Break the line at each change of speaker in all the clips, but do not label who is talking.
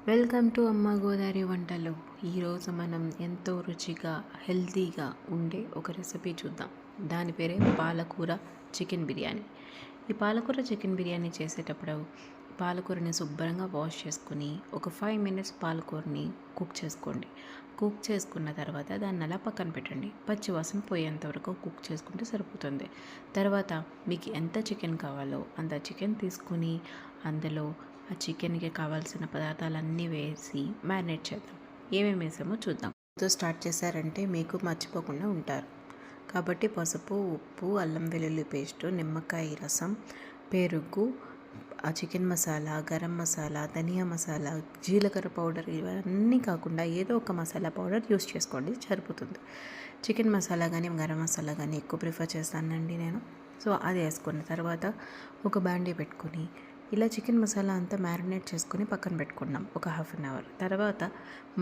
Welcome to అమ్మ గోదావరి వంటలు. ఈరోజు మనం ఎంతో రుచిగా హెల్తీగా ఉండే ఒక రెసిపీ చూద్దాం. దాని పేరే పాలకూర చికెన్ బిర్యానీ. ఈ పాలకూర చికెన్ బిర్యానీ చేసేటప్పుడు పాలకూరని శుభ్రంగా వాష్ చేసుకుని ఒక 5 మినిట్స్ పాలకూరని కుక్ చేసుకోండి. కుక్ చేసుకున్న తర్వాత దాన్ని అలా పక్కన పెట్టండి. పచ్చివాసన పోయేంత వరకు కుక్ చేసుకుంటే సరిపోతుంది. తర్వాత మీకు ఎంత చికెన్ కావాలో అంత చికెన్ తీసుకుని అందులో ఆ చికెన్కి కావాల్సిన పదార్థాలన్నీ వేసి మ్యారినేట్ చేద్దాం. ఏమేమి వేసామో చూద్దాం. స్టార్ట్ చేశారంటే మీకు మర్చిపోకుండా ఉంటారు. కాబట్టి పసుపు, ఉప్పు, అల్లం వెల్లుల్లి పేస్టు, నిమ్మకాయ రసం, పెరుగు, ఆ చికెన్ మసాలా, గరం మసాలా, ధనియా మసాలా, జీలకర్ర పౌడర్, ఇవన్నీ కాకుండా ఏదో ఒక మసాలా పౌడర్ యూస్ చేసుకోండి, సరిపోతుంది. చికెన్ మసాలా కానీ గరం మసాలా కానీ ఎక్కువ ప్రిఫర్ చేస్తానండి నేను. సో అది వేసుకున్న తర్వాత ఒక బాండీ పెట్టుకొని ఇలా చికెన్ మసాలా అంతా మ్యారినేట్ చేసుకొని పక్కన పెట్టుకున్నాం ఒక 1/2 అవర్. తర్వాత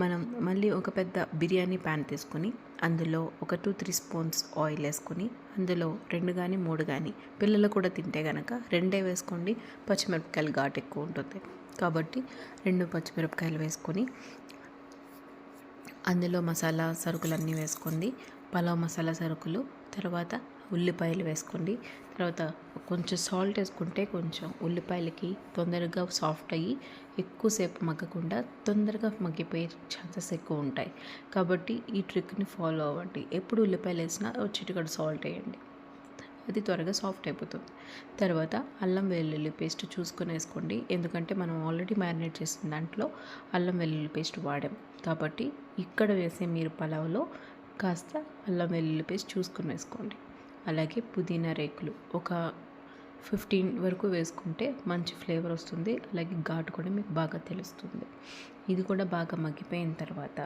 మనం మళ్ళీ ఒక పెద్ద బిర్యానీ ప్యాన్ తీసుకొని అందులో ఒక 2-3 స్పూన్స్ ఆయిల్ వేసుకొని అందులో 2 కానీ 3 కానీ పిల్లలు కూడా తింటే కనుక 2 వేసుకోండి. పచ్చిమిరపకాయలు ఘాటు ఎక్కువ ఉంటుంది కాబట్టి 2 పచ్చిమిరపకాయలు వేసుకొని అందులో మసాలా సరుకులన్నీ వేసుకోండి. పలావ్ మసాలా సరుకులు, తర్వాత ఉల్లిపాయలు వేసుకోండి. తర్వాత కొంచెం సాల్ట్ వేసుకుంటే కొంచెం ఉల్లిపాయలకి తొందరగా సాఫ్ట్ అయ్యి ఎక్కువసేపు మగ్గకుండా తొందరగా మగ్గిపోయే ఛాన్సెస్ ఎక్కువ ఉంటాయి. కాబట్టి ఈ ట్రిక్ని ఫాలో అవ్వండి. ఎప్పుడు ఉల్లిపాయలు వేసినా చిటికెడు సాల్ట్ వేయండి, అది త్వరగా సాఫ్ట్ అయిపోతుంది. తర్వాత అల్లం వెల్లుల్లి పేస్ట్ చూసుకొని వేసుకోండి. ఎందుకంటే మనం ఆల్రెడీ మ్యారినేట్ చేసిన దాంట్లో అల్లం వెల్లుల్లి పేస్ట్ వాడాం కాబట్టి ఇక్కడ వేసే మీరు పలావ్లో కాస్త అల్లం వెల్లుల్లి పేస్ట్ చూసుకొని వేసుకోండి. అలాగే పుదీనా రేకులు ఒక 15 వరకు వేసుకుంటే మంచి ఫ్లేవర్ వస్తుంది. అలాగే ఘాటు కూడా మీకు బాగా తెలుస్తుంది. ఇది కూడా బాగా మగ్గిపోయిన తర్వాత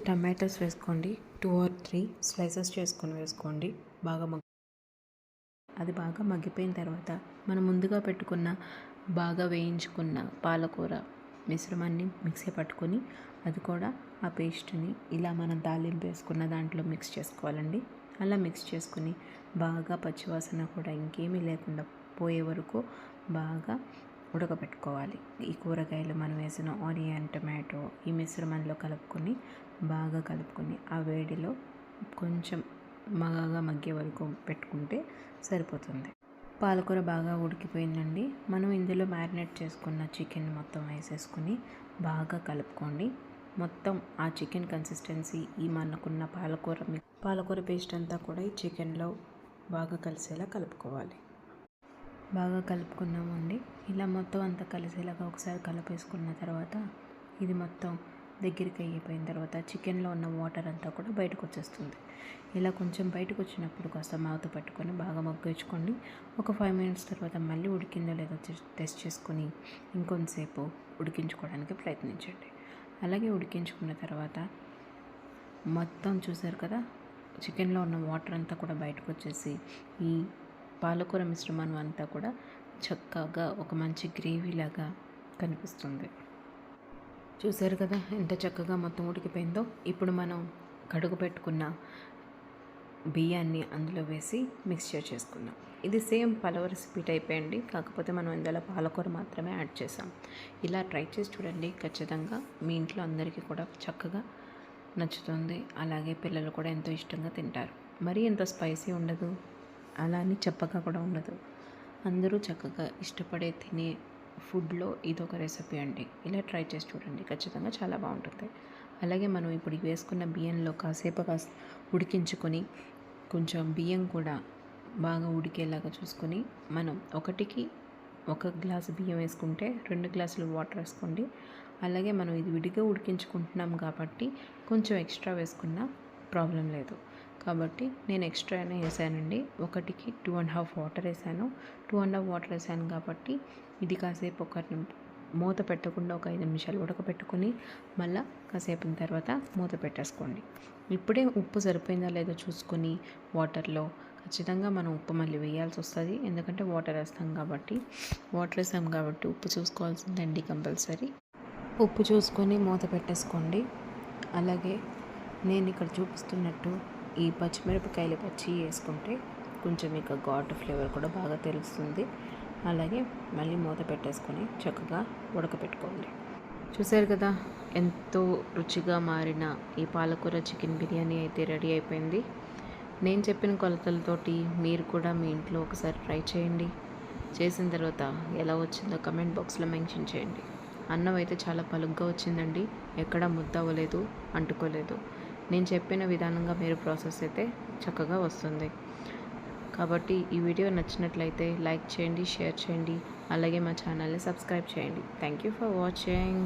టమాటోస్ వేసుకోండి. 2 or 3 స్లైసెస్ చేసుకొని వేసుకోండి. అది బాగా మగ్గిపోయిన తర్వాత మనం ముందుగా పెట్టుకున్న బాగా వేయించుకున్న పాలకూర మిశ్రమాన్ని మిక్సీ పట్టుకొని అది కూడా ఆ పేస్ట్ని ఇలా మనం తాలింపు వేసుకున్న దాంట్లో మిక్స్ చేసుకోవాలండి. అలా మిక్స్ చేసుకుని బాగా పచ్చివాసన కూడా ఇంకేమీ లేకుండా పోయే వరకు బాగా ఉడకబెట్టుకోవాలి. ఈ కూరగాయలు మనం వేసిన ఆనియన్, టమాటో ఈ మిశ్రమంలో బాగా కలుపుకొని ఆ వేడిలో కొంచెం బాగా మగ్గే వరకు పెట్టుకుంటే సరిపోతుంది. పాలకూర బాగా ఉడికిపోయిందండి. మనం ఇందులో మ్యారినేట్ చేసుకున్న చికెన్ మొత్తం వేసేసుకుని బాగా కలుపుకోండి. మొత్తం ఆ చికెన్ కన్సిస్టెన్సీ ఈ మనకున్న పాలకూర పేస్ట్ అంతా కూడా ఈ చికెన్లో బాగా కలిసేలా కలుపుకోవాలి. బాగా కలుపుకున్నామండి. ఇలా మొత్తం అంతా కలిసేలాగా ఒకసారి కలిపేసుకున్న తర్వాత ఇది మొత్తం దగ్గరికి అయిపోయిన తర్వాత చికెన్లో ఉన్న వాటర్ అంతా కూడా బయటకు వచ్చేస్తుంది. ఇలా కొంచెం బయటకు వచ్చినప్పుడు కాస్త మూత పెట్టుకొని బాగా మగ్గించుకోండి. ఒక 5 మినిట్స్ తర్వాత మళ్ళీ ఉడికిందో లేదో టెస్ట్ చేసుకొని ఇంకొంతసేపు ఉడికించుకోవడానికి ప్రయత్నించండి. అలాగే ఉడికించుకున్న తర్వాత మొత్తం చూసారు కదా, చికెన్లో ఉన్న వాటర్ అంతా కూడా బయటకు వచ్చేసి ఈ పాలకూర మిశ్రమం అంతా కూడా చక్కగా ఒక మంచి గ్రేవీ లాగా కనిపిస్తుంది. చూసారు కదా ఎంత చక్కగా మొత్తం ఉడికిపోయిందో. ఇప్పుడు మనం కడుగు పెట్టుకున్న బియ్యాన్ని అందులో వేసి మిక్స్చర్ చేసుకుందాం. ఇది సేమ్ పలావ్ రెసిపీ టైప్ అండి, కాకపోతే మనం ఇందులో పాలకూర మాత్రమే యాడ్ చేసాం. ఇలా ట్రై చేసి చూడండి, ఖచ్చితంగా మీ ఇంట్లో అందరికీ కూడా చక్కగా నచ్చుతుంది. అలాగే పిల్లలు కూడా ఎంతో ఇష్టంగా తింటారు. మరీ ఎంత స్పైసీ ఉండదు, అలా అని చెప్పగా కూడా ఉండదు. అందరూ చక్కగా ఇష్టపడే తినే ఫుడ్లో ఇదొక రెసిపీ అండి. ఇలా ట్రై చేసి చూడండి, ఖచ్చితంగా చాలా బాగుంటుంది. అలాగే మనం ఇప్పుడు వేసుకున్న బియ్యంలో కాసేపు ఉడికించుకొని కొంచెం బియ్యం కూడా బాగా ఉడికేలాగా చూసుకొని మనం 1 గ్లాసు బియ్యం వేసుకుంటే 2 గ్లాసులు వాటర్ వేసుకోండి. అలాగే మనం ఇది విడిగా ఉడికించుకుంటున్నాం కాబట్టి కొంచెం ఎక్స్ట్రా వేసుకున్నా ప్రాబ్లం లేదు. కాబట్టి నేను ఎక్స్ట్రానే వేసానండి. 1కి 2.5 వాటర్ వేసాను. 2.5 వాటర్ వేసాను కాబట్టి ఇది కాసేపు మూత పెట్టకుండా ఒక 5 నిమిషాలు ఉడకపెట్టుకొని మళ్ళీ కాసేపు తర్వాత మూత పెట్టేసుకోండి. ఇప్పుడే ఉప్పు సరిపోయిందా లేదో చూసుకొని వాటర్లో ఖచ్చితంగా మనం ఉప్పు మళ్ళీ వేయాల్సి వస్తుంది. ఎందుకంటే వాటర్ వేసాం కాబట్టి ఉప్పు చూసుకోవాల్సిందండి కంపల్సరీ. ఉప్పు చూసుకొని మూత పెట్టేసుకోండి. అలాగే నేను ఇక్కడ చూపిస్తున్నట్టు ఈ పచ్చిమిరపకాయలు పచ్చి వేసుకుంటే కొంచెం మీకు ఘాటు ఫ్లేవర్ కూడా బాగా తెలుస్తుంది. అలాగే మళ్ళీ మూత పెట్టేసుకొని చక్కగా ఉడకపెట్టుకోండి. చూసారు కదా, ఎంతో రుచిగా మారిన ఈ పాలకూర చికెన్ బిర్యానీ అయితే రెడీ అయిపోయింది. నేను చెప్పిన కొలతలతోటి మీరు కూడా మీ ఇంట్లో ఒకసారి ట్రై చేయండి. చేసిన తర్వాత ఎలా వచ్చిందో కమెంట్ బాక్స్లో మెన్షన్ చేయండి. అన్నం అయితే చాలా పలుగ్గా వచ్చిందండి, ఎక్కడ ముద్ద అవ్వలేదు, అంటుకోలేదు. నేను చెప్పిన విధానంగా మీరు ప్రాసెస్ అయితే చక్కగా వస్తుంది. కాబట్టి ఈ వీడియో నచ్చినట్లయితే లైక్ చేయండి, షేర్ చేయండి, అలాగే మా ఛానల్ని సబ్స్క్రైబ్ చేయండి. Thank you for watching.